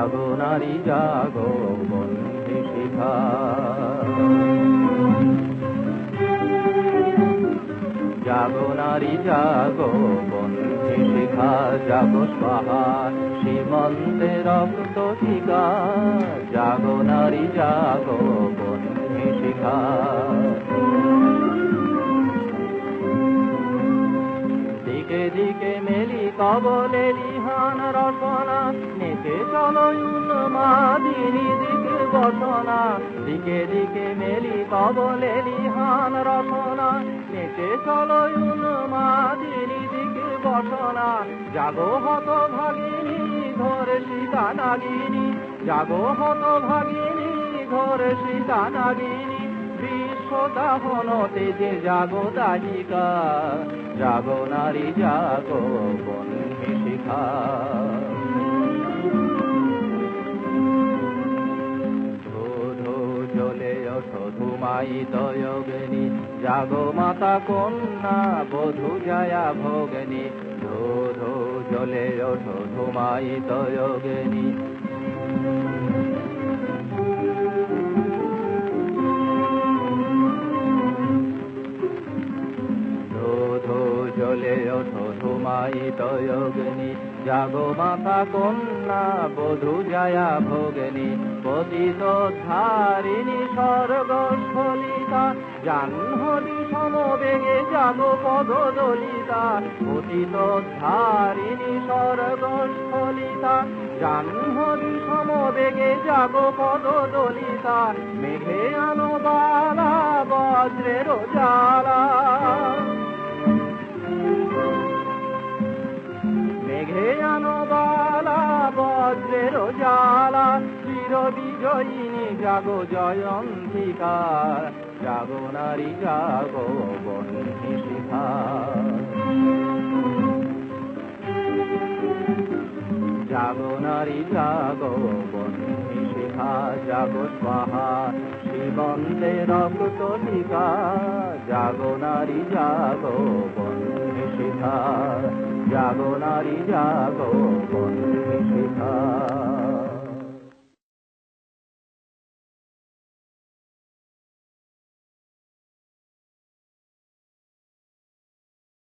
জাগো নারী জাগো বন্ধি শিখা। জাগো নারী জাগো বন্ধি শিখা, জাগো পাহাড় সীমান্তে রক্ত শিখা। জাগো নারী জাগো বন্ধি শিখা। দিকে দিকে মেলি কবলে লিহান রচনা, নেচে চলো উন্মাদিনী দিকে বসনা। দিকে দিকে মেলি কবলে লিহান রচনা, নেচে চলো উন্মাদিনী দিকে বসনা। জাগো হত ভাগিনী ঘরে সীতা নাগিনী, জাগো হত ভাগিনী ঘরে সীতা নাগিনী। বিশ্ব দাহন তেজে জাগো দাহিকা, জাগো নারী জাগো বন্ধি শিখা। ধো ধো জ্বলে ওঠো ধুমায়িত যোগিনী, জাগো মাতা কন্যা বধূ জয়া ভোগিনী। ধো ধো জ্বলে ওঠো ধুমায়িত যোগিনী। জ্বলে ওঠো ধুমায়িত যোগিনী, জাগো মাতা কন্যা বধূ জয়া ভোগিনী। পতিত ধারিণী স্বর্গস্থলিতা, জাহ্নবী সমবেগে জাগো পদদলিতা। পতিত ধারিণী স্বর্গস্থলিতা, জাহ্নবী সমবেগে জাগো পদদলিতা। মেঘে আনো বালা বজ্রের জ্বালা, মেঘে আনো বালা বজ্রের জ্বালা। চির বিজয়িনী জাগো জয়ন্তিকা, জাগো নারী জাগো বন্ধি শিখা। জাগো নারী জাগো বন্ধি শিখা, জাগো স্বাহা সীমান্তে রক্ত শিখা। জাগো নারী জাগো বন্ধি শিখা, জাগো নারী জাগো বন্ধি শিখা।